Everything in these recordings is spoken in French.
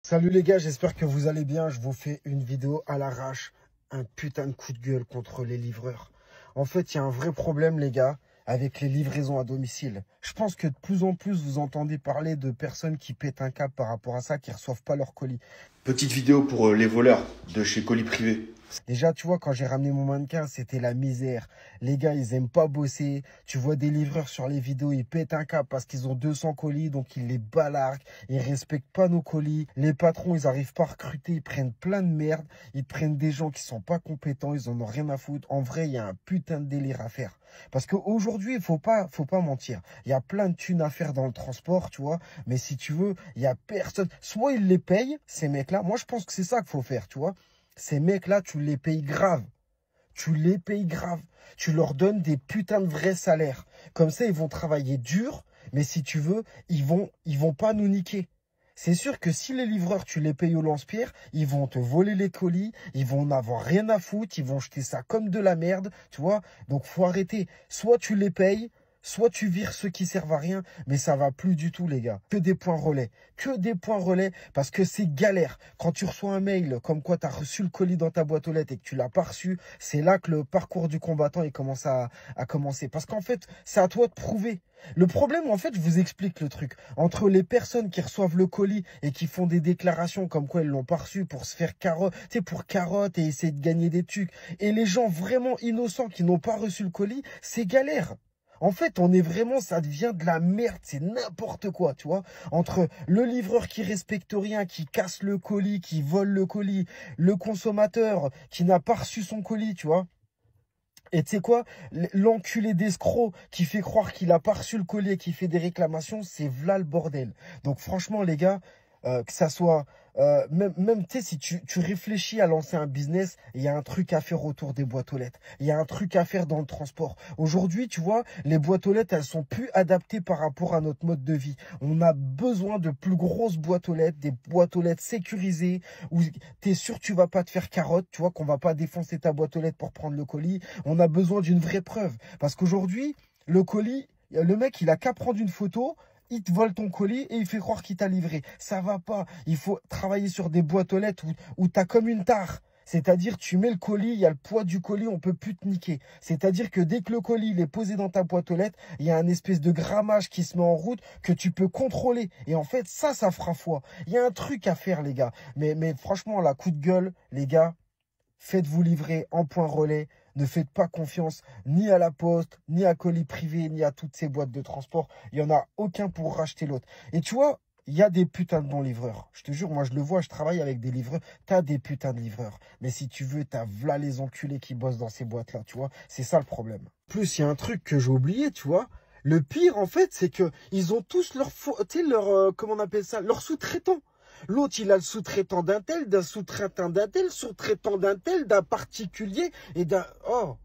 Salut les gars, j'espère que vous allez bien. Je vous fais une vidéo à l'arrache, un putain de coup de gueule contre les livreurs. En fait, il y a un vrai problème les gars avec les livraisons à domicile. Je pense que de plus en plus vous entendez parler de personnes qui pètent un câble par rapport à ça, qui reçoivent pas leur colis. Petite vidéo pour les voleurs de chez Colis Privé. Déjà, tu vois, quand j'ai ramené mon mannequin, c'était la misère. Les gars, ils aiment pas bosser. Tu vois des livreurs sur les vidéos, ils pètent un câble parce qu'ils ont 200 colis, donc ils les balarguent. Ils respectent pas nos colis. Les patrons, ils arrivent pas à recruter. Ils prennent plein de merde. Ils prennent des gens qui sont pas compétents. Ils en ont rien à foutre. En vrai, il y a un putain de délire à faire. Parce qu'aujourd'hui, il faut pas mentir. Il y a plein de thunes à faire dans le transport, tu vois. Mais si tu veux, il y a personne. Soit ils les payent, ces mecs-là. Moi, je pense que c'est ça qu'il faut faire, tu vois. Ces mecs-là, tu les payes grave. Tu les payes grave. Tu leur donnes des putains de vrais salaires. Comme ça, ils vont travailler dur. Mais si tu veux, ils vont pas nous niquer. C'est sûr que si les livreurs, tu les payes au lance-pierre, ils vont te voler les colis. Ils vont n'avoir rien à foutre. Ils vont jeter ça comme de la merde. Tu vois? Donc, faut arrêter. Soit tu les payes. Soit tu vires ceux qui servent à rien, mais ça va plus du tout, les gars. Que des points relais. Que des points relais, parce que c'est galère. Quand tu reçois un mail comme quoi tu as reçu le colis dans ta boîte aux lettres et que tu l'as pas reçu, c'est là que le parcours du combattant il commence à commencer. Parce qu'en fait, c'est à toi de prouver. Le problème, en fait, je vous explique le truc. Entre les personnes qui reçoivent le colis et qui font des déclarations comme quoi ils l'ont pas reçu pour se faire carotte, tu sais, pour carotte et essayer de gagner des trucs, et les gens vraiment innocents qui n'ont pas reçu le colis, c'est galère. En fait, on est vraiment, ça devient de la merde, c'est n'importe quoi, tu vois. Entre le livreur qui respecte rien, qui casse le colis, qui vole le colis, le consommateur qui n'a pas reçu son colis, tu vois. Et tu sais quoi, l'enculé d'escroc qui fait croire qu'il a pas reçu le colis et qui fait des réclamations, c'est v'là le bordel. Donc franchement, les gars, que ça soit... même tu sais, si tu réfléchis à lancer un business, il y a un truc à faire autour des boîtes aux lettres. Il y a un truc à faire dans le transport. Aujourd'hui, tu vois, les boîtes aux lettres, elles sont plus adaptées par rapport à notre mode de vie. On a besoin de plus grosses boîtes aux lettres, des boîtes aux lettres sécurisées, où tu es sûr que tu vas pas te faire carotte, tu vois, qu'on va pas défoncer ta boîte aux lettres pour prendre le colis. On a besoin d'une vraie preuve. Parce qu'aujourd'hui, le colis, le mec, il a qu'à prendre une photo, il te vole ton colis et il fait croire qu'il t'a livré. Ça va pas. Il faut travailler sur des boîtes aux lettres où tu as comme une tare. C'est-à-dire, tu mets le colis, il y a le poids du colis, on peut plus te niquer. C'est-à-dire que dès que le colis il est posé dans ta boîte aux lettres, il y a un espèce de grammage qui se met en route que tu peux contrôler. Et en fait, ça fera foi. Il y a un truc à faire, les gars. Mais franchement, la coup de gueule, les gars, faites-vous livrer en point relais. Ne faites pas confiance ni à la Poste, ni à Colis Privé, ni à toutes ces boîtes de transport. Il n'y en a aucun pour racheter l'autre. Et tu vois, il y a des putains de bons livreurs. Je te jure, moi je le vois, je travaille avec des livreurs. T'as des putains de livreurs. Mais si tu veux, t'as v'là les enculés qui bossent dans ces boîtes-là, tu vois. C'est ça le problème. En plus, il y a un truc que j'ai oublié, tu vois. Le pire, en fait, c'est que ils ont tous leur, tu sais, leur, comment on appelle ça, leur sous-traitant. L'autre, il a le sous-traitant d'un tel, d'un sous-traitant d'un tel, sous-traitant d'un tel, d'un particulier et d'un... Oh,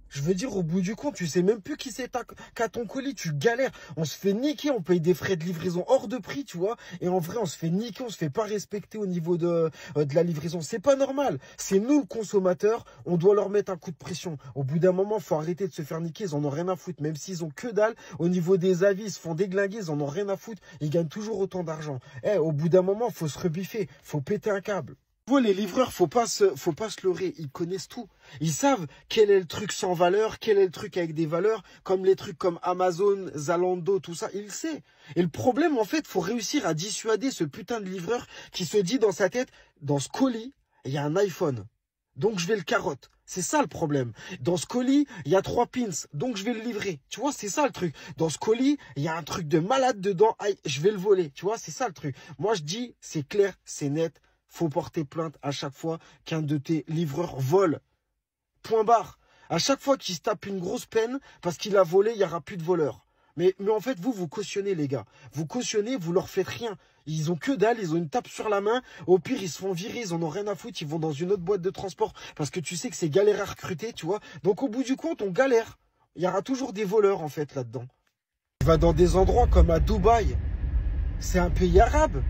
je veux dire, au bout du compte, tu sais même plus qui c'est qu'à ton colis, tu galères. On se fait niquer, on paye des frais de livraison hors de prix, tu vois. Et en vrai, on se fait niquer, on se fait pas respecter au niveau de la livraison. C'est pas normal. C'est nous, le consommateur, on doit leur mettre un coup de pression. Au bout d'un moment, faut arrêter de se faire niquer, ils en ont rien à foutre. Même s'ils ont que dalle, au niveau des avis, ils se font déglinguer, ils en ont rien à foutre. Ils gagnent toujours autant d'argent. Au bout d'un moment, faut se rebiffer, faut péter un câble. Les livreurs, faut pas se leurrer. Ils connaissent tout. Ils savent quel est le truc sans valeur, quel est le truc avec des valeurs, comme les trucs comme Amazon, Zalando, tout ça. Il le sait. Et le problème, en fait, faut réussir à dissuader ce putain de livreur qui se dit dans sa tête, dans ce colis, il y a un iPhone. Donc, je vais le carotte. C'est ça le problème. Dans ce colis, il y a 3 pins. Donc, je vais le livrer. Tu vois, c'est ça le truc. Dans ce colis, il y a un truc de malade dedans. Aïe, je vais le voler. Tu vois, c'est ça le truc. Moi, je dis, c'est clair, c'est net. Faut porter plainte à chaque fois qu'un de tes livreurs vole. Point barre. À chaque fois qu'il se tape une grosse peine parce qu'il a volé, il n'y aura plus de voleurs. Mais en fait, vous cautionnez, les gars. Vous cautionnez, vous leur faites rien. Ils ont que dalle, ils ont une tape sur la main. Au pire, ils se font virer, ils en ont rien à foutre. Ils vont dans une autre boîte de transport parce que tu sais que c'est galère à recruter, tu vois. Donc, au bout du compte, on galère. Il y aura toujours des voleurs, en fait, là-dedans. Tu vas dans des endroits comme à Dubaï. C'est un pays arabe.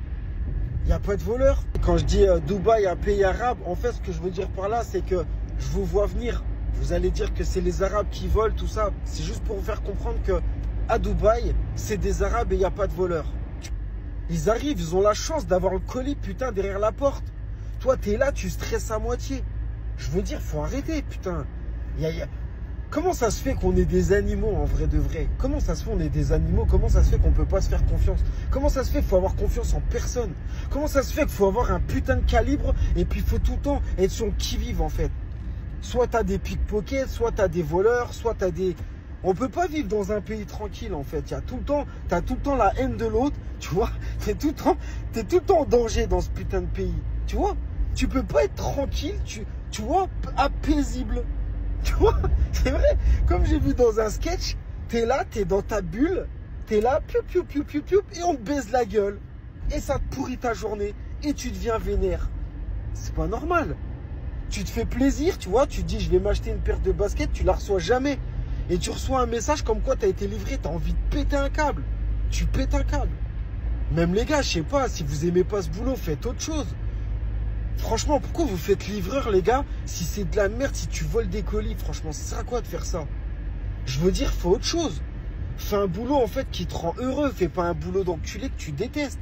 Il n'y a pas de voleurs. Quand je dis Dubaï, un pays arabe, en fait, ce que je veux dire par là, c'est que je vous vois venir. Vous allez dire que c'est les Arabes qui volent, tout ça. C'est juste pour vous faire comprendre que à Dubaï, c'est des Arabes et il n'y a pas de voleurs. Ils arrivent, ils ont la chance d'avoir le colis, putain, derrière la porte. Toi, t'es là, tu stresses à moitié. Je veux dire, faut arrêter, putain. Comment ça se fait qu'on est des animaux, en vrai de vrai? Comment ça se fait qu'on est des animaux? Comment ça se fait qu'on peut pas se faire confiance? Comment ça se fait qu'il faut avoir confiance en personne? Comment ça se fait qu'il faut avoir un putain de calibre et puis il faut tout le temps être sur le qui-vive, en fait? Soit t'as des pickpockets, soit t'as des voleurs, soit t'as des... On peut pas vivre dans un pays tranquille, en fait. T'as tout le temps la haine de l'autre, tu vois. T'es tout le temps en danger dans ce putain de pays, tu vois. Tu peux pas être tranquille, tu vois, apaisible. Tu vois, c'est vrai. Comme j'ai vu dans un sketch, t'es là, t'es dans ta bulle, t'es là, piou, piou, piou, piou, piou, et on te baise la gueule. Et ça te pourrit ta journée. Et tu deviens vénère. C'est pas normal. Tu te fais plaisir, tu vois, tu te dis je vais m'acheter une paire de baskets, tu la reçois jamais. Et tu reçois un message comme quoi t'as été livré, t'as envie de péter un câble. Tu pètes un câble. Même les gars, je sais pas, si vous aimez pas ce boulot, faites autre chose. Franchement, pourquoi vous faites livreur, les gars? Si c'est de la merde, si tu voles des colis, franchement, ça sert à quoi de faire ça? Je veux dire, fais autre chose. Fais un boulot, en fait, qui te rend heureux. Fais pas un boulot d'enculé que tu détestes.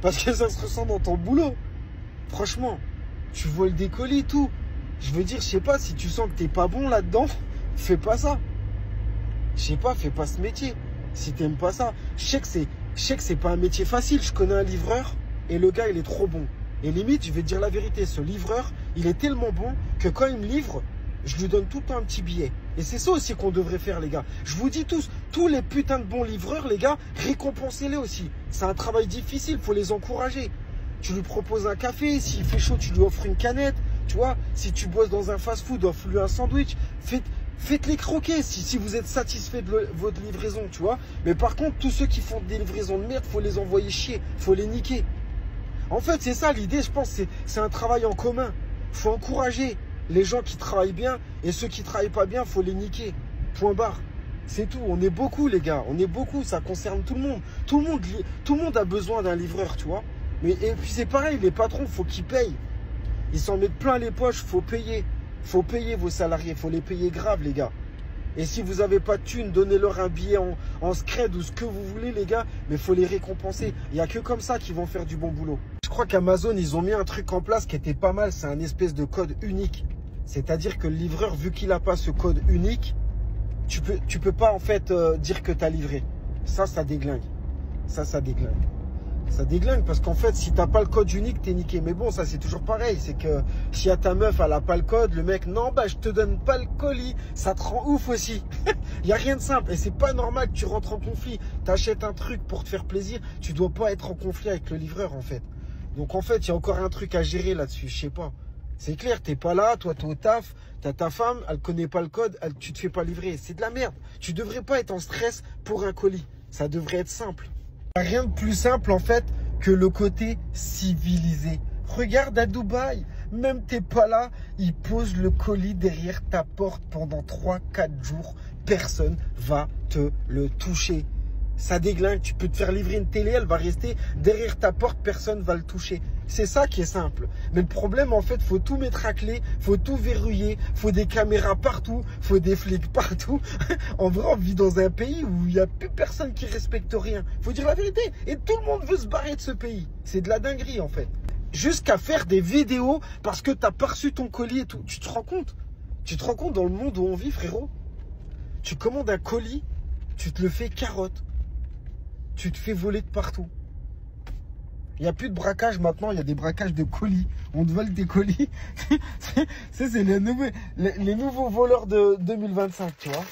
Parce que ça se ressent dans ton boulot. Franchement, tu voles des colis et tout. Je veux dire, je sais pas, si tu sens que t'es pas bon là-dedans, fais pas ça. Je sais pas, fais pas ce métier. Si t'aimes pas ça. Je sais que c'est pas un métier facile. Je connais un livreur et le gars, il est trop bon. Et limite, je vais te dire la vérité, ce livreur, il est tellement bon que quand il me livre, je lui donne tout le temps un petit billet. Et c'est ça aussi qu'on devrait faire, les gars. Je vous dis tous les putains de bons livreurs, les gars, récompensez-les aussi. C'est un travail difficile, faut les encourager. Tu lui proposes un café, s'il fait chaud, tu lui offres une canette. Tu vois, si tu bosses dans un fast-food, offre-lui un sandwich. Faites-les croquer si vous êtes satisfait de votre livraison, tu vois. Mais par contre, tous ceux qui font des livraisons de merde, faut les envoyer chier, faut les niquer. En fait, c'est ça l'idée, je pense, c'est un travail en commun. Faut encourager les gens qui travaillent bien et ceux qui travaillent pas bien, faut les niquer. Point barre. C'est tout. On est beaucoup, les gars. On est beaucoup. Ça concerne tout le monde. Tout le monde a besoin d'un livreur, tu vois. Et puis c'est pareil, les patrons, faut qu'ils payent. Ils s'en mettent plein les poches, faut payer. Faut payer vos salariés, faut les payer grave, les gars. Et si vous n'avez pas de thunes, donnez-leur un billet en scred ou ce que vous voulez, les gars. Mais il faut les récompenser. Il n'y a que comme ça qu'ils vont faire du bon boulot. Je crois qu'Amazon, ils ont mis un truc en place qui était pas mal. C'est un espèce de code unique. C'est-à-dire que le livreur, vu qu'il n'a pas ce code unique, tu peux pas en fait dire que tu as livré. Ça déglingue. Ça déglingue. Ça déglingue parce qu'en fait, si t'as pas le code unique, t'es niqué. Mais bon, ça c'est toujours pareil. C'est que si à ta meuf, elle a pas le code, le mec, non, bah je te donne pas le colis. Ça te rend ouf aussi. Il y a rien de simple. Et c'est pas normal que tu rentres en conflit. T'achètes un truc pour te faire plaisir. Tu dois pas être en conflit avec le livreur en fait. Donc en fait, il y a encore un truc à gérer là-dessus. Je sais pas. C'est clair, t'es pas là, toi t'es au taf, t'as ta femme, elle connaît pas le code, tu te fais pas livrer. C'est de la merde. Tu devrais pas être en stress pour un colis. Ça devrait être simple. Rien de plus simple en fait que le côté civilisé. Regarde à Dubaï, même t'es pas là, ils posent le colis derrière ta porte pendant 3-4 jours. Personne va te le toucher. Ça déglingue, tu peux te faire livrer une télé, elle va rester derrière ta porte, personne va le toucher. C'est ça qui est simple. Mais le problème, en fait, faut tout mettre à clé, faut tout verrouiller, faut des caméras partout, faut des flics partout. En vrai, on vit dans un pays où il n'y a plus personne qui respecte rien. Faut dire la vérité. Et tout le monde veut se barrer de ce pays. C'est de la dinguerie, en fait. Jusqu'à faire des vidéos parce que t'as pas reçu ton colis et tout. Tu te rends compte? Tu te rends compte dans le monde où on vit, frérot? Tu commandes un colis, tu te le fais carotte. Tu te fais voler de partout. Il n'y a plus de braquage maintenant, il y a des braquages de colis. On te vole des colis. C'est les nouveaux voleurs de 2025, tu vois.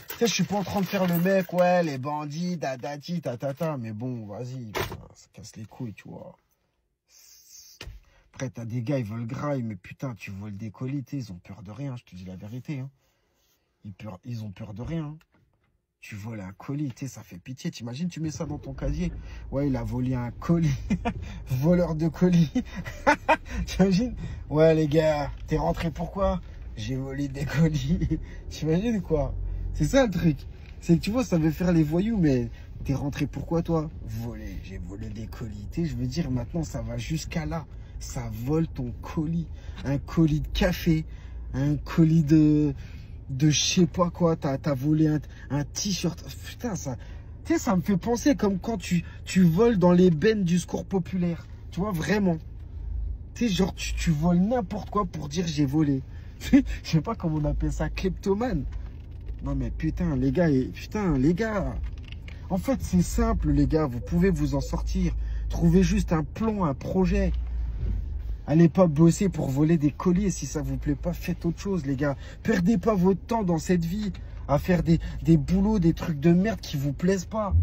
Tu sais, je suis pas en train de faire le mec, ouais, les bandits, dadati, tatata. Mais bon, vas-y, ça casse les couilles, tu vois. Après, t'as des gars, ils veulent graille, mais putain, tu voles des colis, ils ont peur de rien, je te dis la vérité. Hein. Ils ont peur de rien. Tu voles un colis, tu sais, ça fait pitié. T'imagines, tu mets ça dans ton casier. Ouais, il a volé un colis. Voleur de colis. T'imagines? Ouais, les gars, t'es rentré pourquoi? J'ai volé des colis. T'imagines quoi? C'est ça le truc. C'est que tu vois, ça veut faire les voyous, mais t'es rentré pourquoi toi? Voler. J'ai volé des colis. Tu sais, je veux dire, maintenant, ça va jusqu'à là. Ça vole ton colis. Un colis de café. Un colis de je sais pas quoi, t'as volé un t-shirt. Putain, ça, Tu sais, ça me fait penser comme quand tu voles dans les bennes du secours populaire. Tu vois, vraiment. Tu sais, genre, tu voles n'importe quoi pour dire j'ai volé. Je sais pas comment on appelle ça, kleptomane. Non mais putain, les gars, En fait, c'est simple, les gars, vous pouvez vous en sortir. Trouvez juste un plan, un projet. Allez pas bosser pour voler des colis. Et si ça vous plaît pas, faites autre chose, les gars. Perdez pas votre temps dans cette vie à faire des boulots, des trucs de merde qui vous plaisent pas.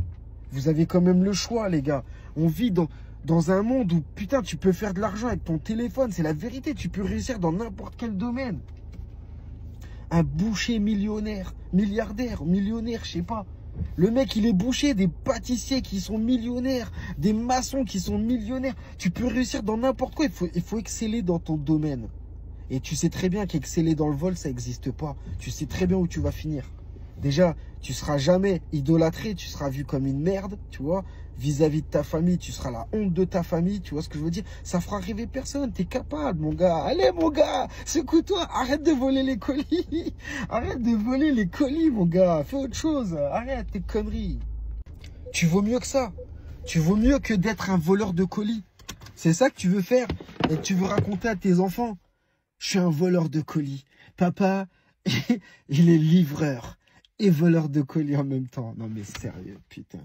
Vous avez quand même le choix, les gars. On vit dans un monde où, putain, tu peux faire de l'argent avec ton téléphone. C'est la vérité. Tu peux réussir dans n'importe quel domaine. Un boucher millionnaire, milliardaire, millionnaire, je sais pas. Le mec, il est boucher, des pâtissiers qui sont millionnaires, des maçons qui sont millionnaires. Tu peux réussir dans n'importe quoi. Il faut exceller dans ton domaine. Et tu sais très bien qu'exceller dans le vol, ça n'existe pas. Tu sais très bien où tu vas finir. Déjà, tu seras jamais idolâtré, tu seras vu comme une merde, tu vois. Vis-à-vis de ta famille, tu seras la honte de ta famille, tu vois ce que je veux dire. Ça fera rêver personne, t'es capable, mon gars. Allez, mon gars, secoue-toi, arrête de voler les colis. Arrête de voler les colis, mon gars. Fais autre chose, arrête tes conneries. Tu vaux mieux que ça. Tu vaux mieux que d'être un voleur de colis. C'est ça que tu veux faire et que tu veux raconter à tes enfants. Je suis un voleur de colis. Papa, il est livreur et voleur de colis en même temps. Non mais sérieux, putain.